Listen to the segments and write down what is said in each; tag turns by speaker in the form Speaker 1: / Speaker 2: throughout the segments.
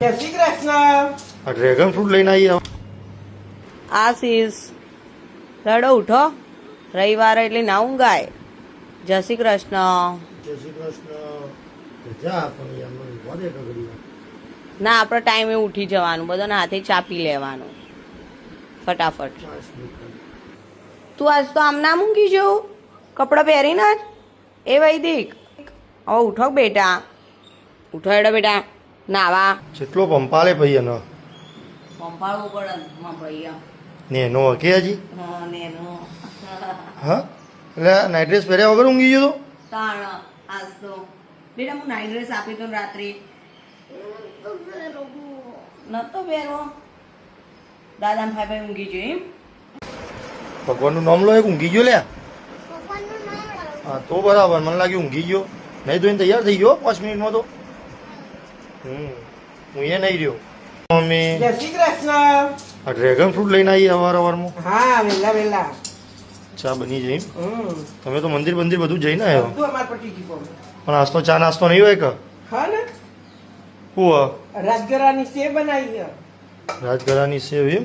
Speaker 1: જય શ્રી કૃષ્ણ.
Speaker 2: આ dragon fruit લઈને આવી.
Speaker 3: આશીષ લડો ઉઠો, રવિવારે એટલે ના ઊંઘાય. જય શ્રી કૃષ્ણ.
Speaker 2: જય શ્રી કૃષ્ણ. જા પણ યાર મને વધે કગડી.
Speaker 3: ના, આપણે ટાઈમે ઉઠી જવાનું, બધાને હાથે ચાપી લેવાનું ફટાફટ. તું આજ તો આમ ના મૂકી જવું, કપડાં પહેરીને જ. એ વૈદિક, હવે ઉઠો બેટા, ઉઠો એડો બેટા, નાવા.
Speaker 2: જેટલો પંપાળે ભાઈ એનો
Speaker 3: પંપાળવું પડે ને ભાઈ.
Speaker 2: ને એનો હકે હજી.
Speaker 3: હા ને એનો
Speaker 2: હા એટલે નાઇટ ડ્રેસ પહેર્યા વગર ઊંઘી ગયો તો.
Speaker 3: તાણ આજ તો બેટા હું નાઇટ ડ્રેસ આપી તો રાત્રે નતો પહેરવો. દાદા ભાઈ ભાઈ ઊંઘી ગયો એમ.
Speaker 2: ભગવાનનું નામ લો, એક ઊંઘી ગયો લ્યા. હા તો બરાબર, મને લાગ્યું ઊંઘી ગયો. નહીં તો એને તૈયાર થઈ ગયો 5 મિનિટમાં તો. હું એ નહીં રહ્યો. મમ્મી
Speaker 1: જય શ્રી કૃષ્ણ.
Speaker 2: આ ડ્રેગન ફ્રૂટ લઈને આવી અવારવારમાં.
Speaker 1: હા, વેલા વેલા.
Speaker 2: ચા બની જઈ. તમે તો મંદિર બંદિર બધું જઈને આવ્યો.
Speaker 1: બધું અમાર પટી ગયું.
Speaker 2: પણ આજ તો ચા નાસ્તો નહીં હોય કે
Speaker 1: હા ને,
Speaker 2: હું
Speaker 1: રાજગરાની સેવ બનાવી છે.
Speaker 2: રાજગરાની સેવ એમ.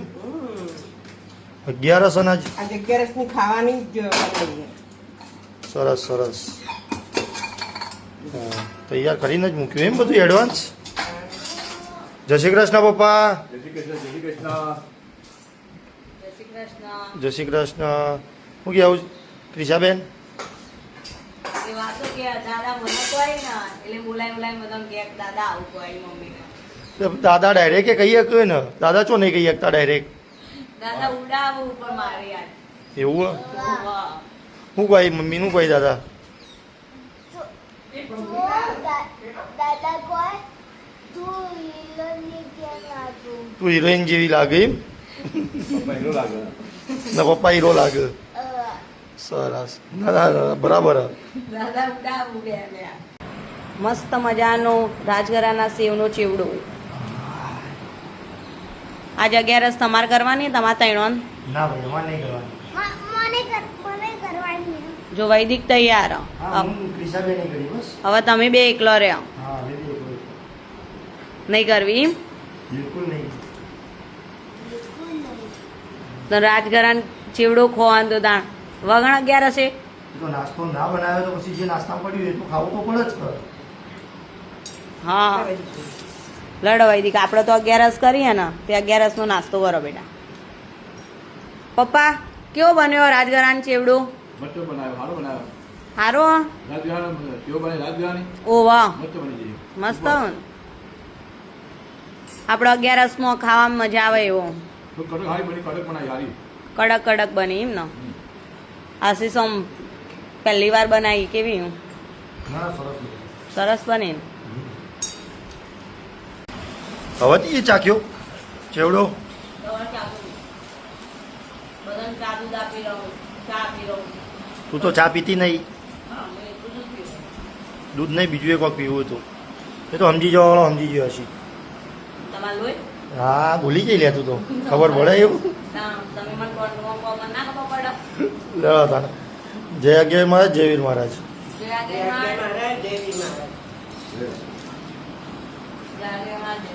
Speaker 2: 11 અનાજ.
Speaker 1: આજે 11 ની ખાવાની જ બનાવી છે.
Speaker 2: સરસ સરસ. તૈયાર કરીને જ મૂક્યું એમ બધું એડવાન્સ. જય શ્રી કૃષ્ણ પપ્પા.
Speaker 3: જય શ્રી કૃષ્ણ.
Speaker 2: જય શ્રી કૃષ્ણ. હું કે આવું ક્રિશાબેન?
Speaker 3: એ વાતો કે દાદા મને કોઈ ને એટલે બોલાય બધા કે દાદા આવું કોઈ મમ્મીને.
Speaker 2: દાદા ડાયરેક્ટ કે કહી શકતો ને, દાદા ચો નહીં કહી શકતા ડાયરેક્ટ.
Speaker 3: દાદા ઉડાવું ઉપર મારે યાર.
Speaker 2: એવું હું કહી મમ્મીનું કહી દાદા. તું હિરોઈન જેવી લાગે એમ. ના પપ્પા હીરો લાગે. સરસ. ના બરાબર.
Speaker 3: દાદા ઉડાવું બે મસ્ત મજાનો રાજગરાના સેવનો ચેવડો. આજે 11 તમારે કરવાની, તમારે તૈણોન.
Speaker 2: ના ભાઈ અમારે નહીં કરવાની.
Speaker 3: જો વૈદિક તૈયાર.
Speaker 2: ક્રિશાબેન નહીં કરી બસ.
Speaker 3: હવે તમે બે એકલો રહ્યો.
Speaker 2: હા
Speaker 3: નહીં કરવી
Speaker 2: બિલકુલ નહીં.
Speaker 3: તો રાજગરાન ચેવડો ખોવાનું તો દાણ વગણ 11 હશે.
Speaker 2: તો નાસ્તો ના બનાવ્યો તો પછી જે નાસ્તા પડ્યું એ તો ખાવું તો પડે જ કર.
Speaker 3: હા લડો વૈદિક, આપણે તો 11 કરીએ ને તે 11 નો નાસ્તો કરો બેટા. પપ્પા કેવો બન્યો રાજગરાન ચેવડો?
Speaker 4: મસ્ત બનાવ્યો, સારો બનાવ્યો.
Speaker 3: સારો.
Speaker 4: રાજગરાનો કેવો બને રાજગરાની?
Speaker 3: ઓ વાહ,
Speaker 4: મસ્ત બની જાય.
Speaker 3: મસ્ત. આપણે 11 માં ખાવામાં મજા આવે એવો.
Speaker 4: તો કડક હારી બની, કડક બનાવી હારી.
Speaker 3: કડક કડક બની એમ ને. આશીષ આમ પહેલી વાર બનાવી, કેવી
Speaker 2: ના સરસ.
Speaker 3: સરસ બની.
Speaker 2: હવે એ ચાખ્યો ચેવડો. તું તો ચા પીતી નહીં. દૂધ નહીં, બીજું એક વખત પીવું હતું. એ તો સમજી જવાવાળો સમજી ગયો હશે.
Speaker 3: તમારે લોહી
Speaker 2: હા ભૂલી જઈ લે તું તો, ખબર પડે એવું.
Speaker 3: તમે મને ના ખબર પડે.
Speaker 2: લેવા તાને જય અજ્ઞાય મહારાજ, જય વીર મહારાજ.
Speaker 1: જય મહારાજ, જય વીર મહારાજ.
Speaker 3: જય